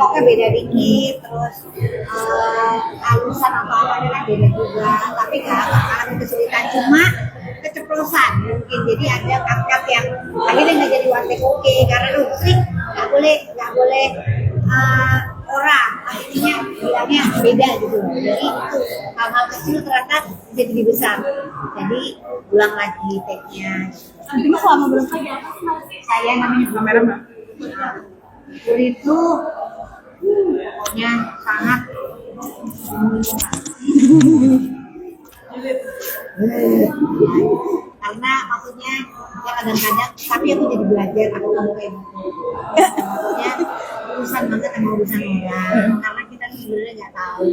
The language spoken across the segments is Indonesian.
pokoknya beda dikit, terus halusan atau apanya kan beda juga, tapi nggak bakalan kesulitan, cuma keceplosan mungkin. Jadi ada kap-kap yang akhirnya nggak jadi warteg oke karena trik nggak boleh orang akhirnya bilangnya beda gitu. Jadi itu hal-hal kecil ternyata jadi lebih besar. Jadi ulang lagi take-nya. Nanti selama belum Saya namanya kamera mbak. itu pokoknya sangat karena maksudnya ya kadang-kadang tapi aku jadi belajar aku kamu kayak maksudnya urusan banget sama urusan orang karena kita sebenarnya nggak tahu.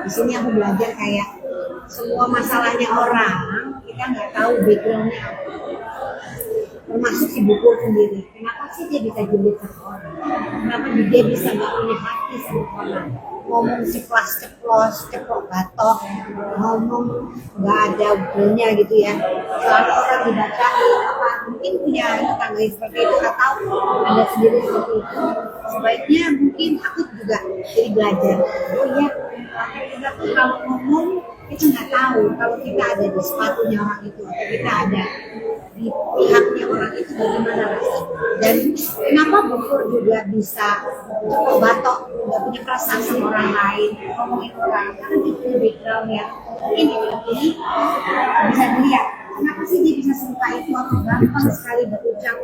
Di sini aku belajar kayak semua masalahnya orang kita nggak tahu backgroundnya apa. Termasuk si buku sendiri. Kenapa sih dia bisa julid sama orang? Kenapa dia bisa nggak punya hati sama orang? Ngomong ceplos, ceplok batok, ngomong nggak ada ugelnya gitu ya. Soalnya orang dibacain apa mungkin punya tetangga seperti itu atau ada sendiri seperti itu. Sebaiknya mungkin aku juga jadi belajar. Oh iya, kita tuh kalau ngomong kita nggak tahu kalau kita ada di sepatunya orang itu atau kita ada di pihaknya orang itu bagaimana rasanya. Dan kenapa Bukur juga bisa cukup batok nggak punya perasaan sama orang lain ngomongin orang karena dia punya background yang mungkin ini bisa dilihat kenapa sih dia bisa suka itu atau gampang sekali berucap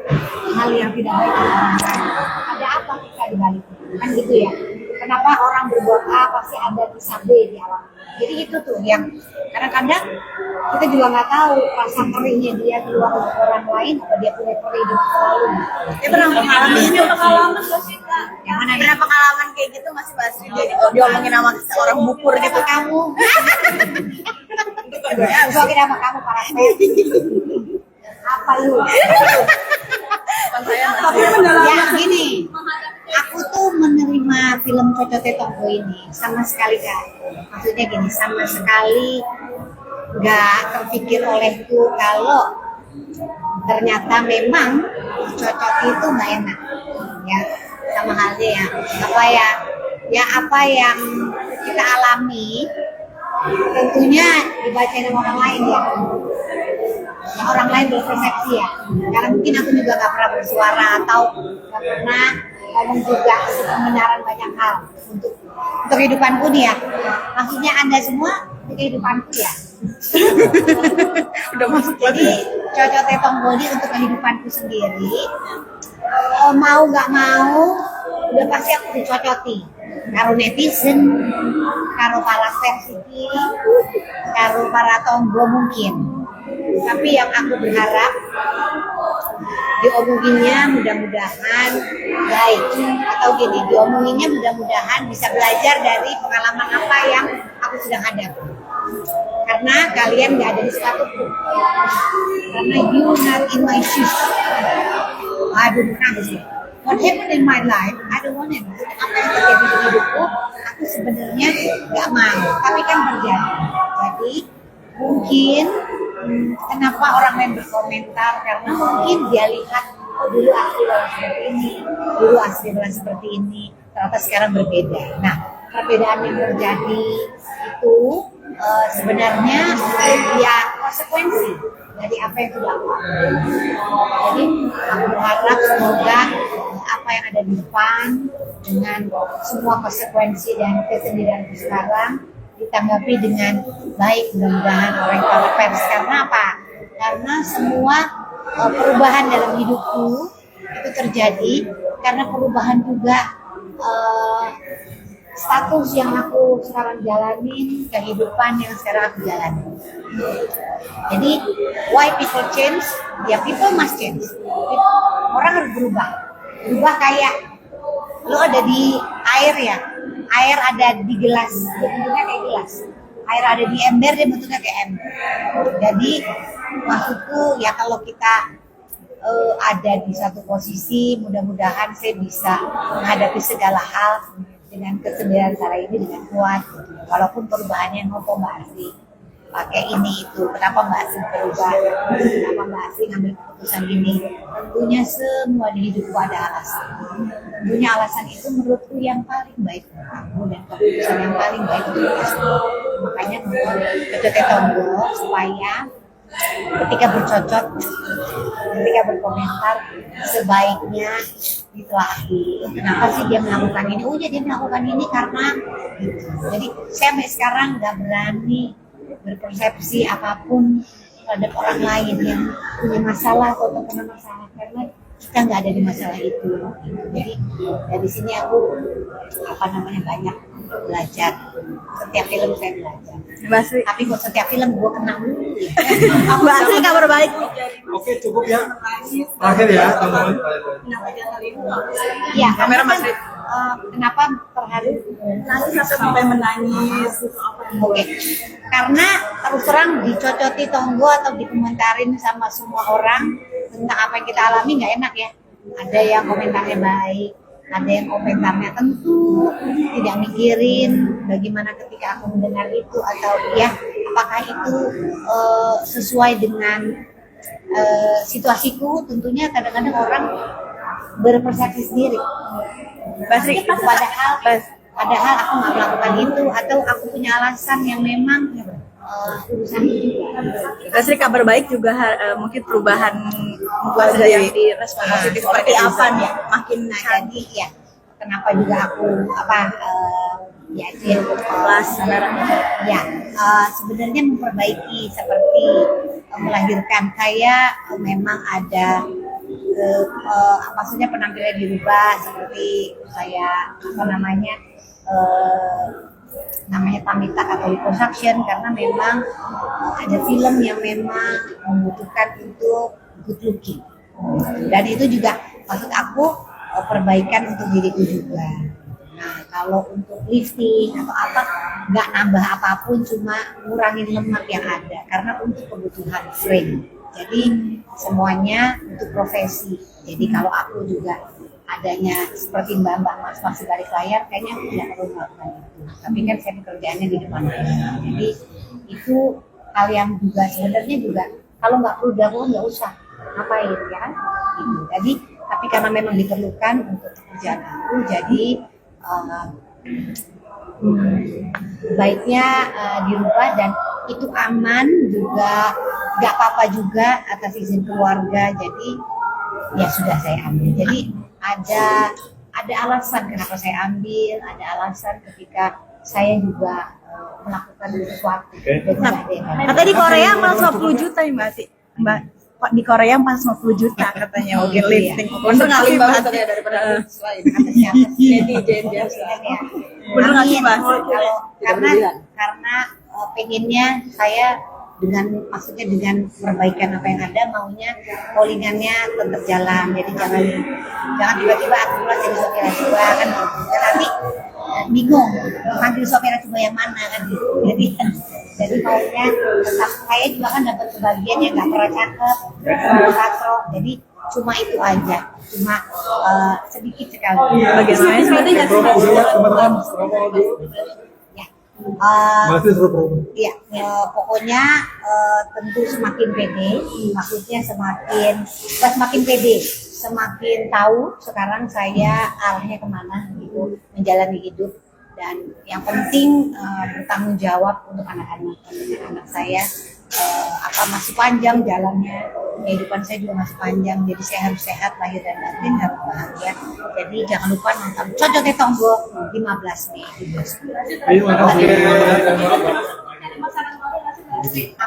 hal yang tidak baik ke orang lain. Ada apa kita di balik kan gitu ya. Kenapa orang berbuat A pasti ada kisah B di alam. Jadi itu tuh yang kadang-kadang kita juga nggak tahu rasa perihnya dia keluar untuk orang lain atau dia punya perih di masa lalu. Dia pernah mengalami ini pengalaman nggak sih kak? Yang mana Pernah pengalaman kayak gitu masih pasti jadi kalau diomongin sama seorang bukur gitu kamu? Gua kira sama kamu para apa lu? Ya gini, aku tuh menerima film Cocote Tonggo ini sama sekali kan, maksudnya gini sama sekali nggak terpikir olehku kalau ternyata memang cocok itu nggak enak ya sama halnya ya apa yang kita alami tentunya dibaca sama orang lain ya. Nah, orang lain berpersepsi ya karena mungkin aku juga gak pernah bersuara atau gak pernah ngomong juga pembenaran banyak hal untuk kehidupanku nih ya, maksudnya Anda semua untuk kehidupanku ya. Udah masuk jadi Cocote Tonggo ini untuk kehidupanku sendiri, mau gak mau udah pasti aku dicocoti karo netizen, karo para persiki, karo para tonggo mungkin. Tapi yang aku berharap diomonginnya mudah-mudahan baik atau gini, diomonginnya mudah-mudahan bisa belajar dari pengalaman apa yang aku sudah hadapi. Karena kalian nggak ada di sepatuku, karena you not in my shoes. Aduh, bukan sih. What happened in my life, I don't want it. Apa yang terjadi di hidupku, aku sebenarnya nggak mau, tapi kan terjadi. Jadi mungkin kenapa orang lain berkomentar karena mungkin dia lihat oh dulu asli seperti ini, dulu asli seperti ini, ternyata sekarang berbeda. Nah, perbedaan yang terjadi itu sebenarnya ya konsekuensi dari apa yang sudah aku lakukan. Jadi aku berharap semoga apa yang ada di depan dengan semua konsekuensi dan kesendirian sekarang ditanggapi dengan baik, mudah-mudahan oleh para pers. Karena apa? Karena semua perubahan dalam hidupku itu terjadi karena perubahan juga status yang aku sekarang jalanin, kehidupan yang sekarang aku jalani. Jadi why people change? Ya people must change. Orang harus berubah kayak lo ada di air ya. Air ada di gelas, dia bentuknya kayak gelas. Air ada di ember, dia bentuknya kayak ember. Jadi maksudku ya kalau kita ada di satu posisi, mudah-mudahan saya bisa menghadapi segala hal dengan kesendirian saya ini dengan kuat. Walaupun perubahannya ngopo Mbak Arti. pakai ini itu. Kenapa Mbak Asri berubah? Kenapa Mbak Asri ngambil keputusan ini? Tentunya semua di hidupku ada alasan. Tentunya alasan itu menurutku yang paling baik untuk aku dan keputusan yang paling baik untuk aku. Makanya Cocote Tonggo supaya ketika bercocok, ketika berkomentar, sebaiknya ditelahi. Kenapa sih dia melakukan ini? Oh ya dia melakukan ini karena gitu. Jadi saya sampai sekarang nggak berani berpersepsi apapun terhadap orang lain yang punya masalah atau terkena masalah karena kita nggak ada di masalah itu. Jadi dari sini aku banyak belajar. Setiap film saya belajar. Mbak Asri, Tapi kok setiap film gue kena mulu ya. Mbak Asri kabar baik. Oke, cukup ya. Terakhir ya, teman-teman. Iya, Kamera Mas kan, Rit. kenapa terharu? Nangis sampai menangis. Oke, karena terus terang dicocoti Tonggo atau dikomentarin sama semua orang tentang apa yang kita alami nggak enak ya. Ada yang komentarnya baik, ada yang komentarnya tentu tidak mikirin bagaimana ketika aku mendengar itu atau ya apakah itu sesuai dengan situasiku. Tentunya kadang-kadang orang berpersepsi sendiri. Basri, Padahal aku nggak melakukan itu atau aku punya alasan yang memang urusan itu juga. Basri kabar baik juga mungkin perubahan keluarga yang direspon positif seperti apa nih? Makin Nah jadi ya kenapa juga aku ya itu yang kelas ya sebenarnya memperbaiki seperti melahirkan saya memang ada maksudnya penampilan dirubah seperti saya namanya Tamita Catholic Construction karena memang ada film yang memang membutuhkan untuk good looking dan itu juga maksud aku perbaikan untuk diriku juga. Nah kalau untuk lifting atau apa nggak nambah apapun cuma ngurangin lemak yang ada karena untuk kebutuhan frame. Jadi semuanya untuk profesi. Jadi kalau aku juga adanya seperti mbak-mbak mas-mas di balik layar, kayaknya aku tidak perlu melakukan itu. Tapi kan saya pekerjaannya di depan. Jadi itu hal yang juga sebenarnya juga kalau nggak perlu dilakukan nggak usah ngapain ya kan? Gitu. Jadi tapi karena memang diperlukan untuk pekerjaan aku, jadi baiknya dirubah dan itu aman juga, nggak apa-apa juga atas izin keluarga. Jadi ya sudah saya ambil. Jadi ada alasan kenapa saya ambil, ada alasan ketika saya juga melakukan sesuatu. Jadi Katanya di Korea 450 juta ya Mbak. Di Korea 450 juta katanya mungkin lifting. Bener nggak sih Mbak? daripada selain. Jadi biasa. Bener nggak sih Mbak? Karena pengennya saya maksudnya dengan perbaikan apa yang ada maunya callingannya tetap jalan. Jadi jangan tiba-tiba aku pulang jadi sopir juga kan nanti bingung panggil sopir juga yang mana kan gitu. Jadi maunya tetap saya juga kan dapat kebagian yang nggak pernah cakep katro. Jadi cuma itu aja, cuma sedikit sekali. Bagaimana strategi Teman-teman, ya, pokoknya tentu semakin pede, maksudnya semakin pede, semakin tahu sekarang saya arahnya kemana gitu, menjalani hidup dan yang penting bertanggung jawab untuk anak-anak saya. Masih panjang jalannya, kehidupan saya juga masih panjang, jadi saya harus sehat lahir dan batin, harus bahagia. Jadi jangan lupa nonton Cocote Tonggo 15 Mei di bioskop.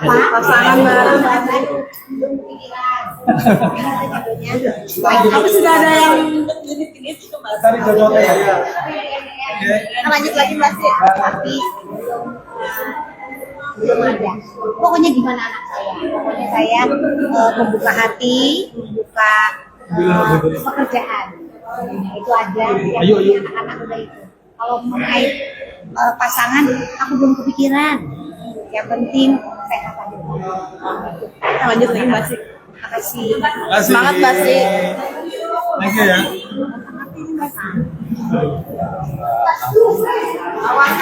Pasangan baru belum pikiran. Tapi sudah ada yang Cari jodohnya ya. lanjut lagi Mbak Sri. Tapi belum ada. Pokoknya gimana anak saya? Pokoknya saya membuka hati, membuka pekerjaan. Itu aja. Yang anak-anak udah itu. Kalau mengenai pasangan, aku belum kepikiran. Yang penting sehat aja. Lanjut lagi Mbak Sri. Terima kasih. Semangat Mbak Sri. Thank you ya. Awas.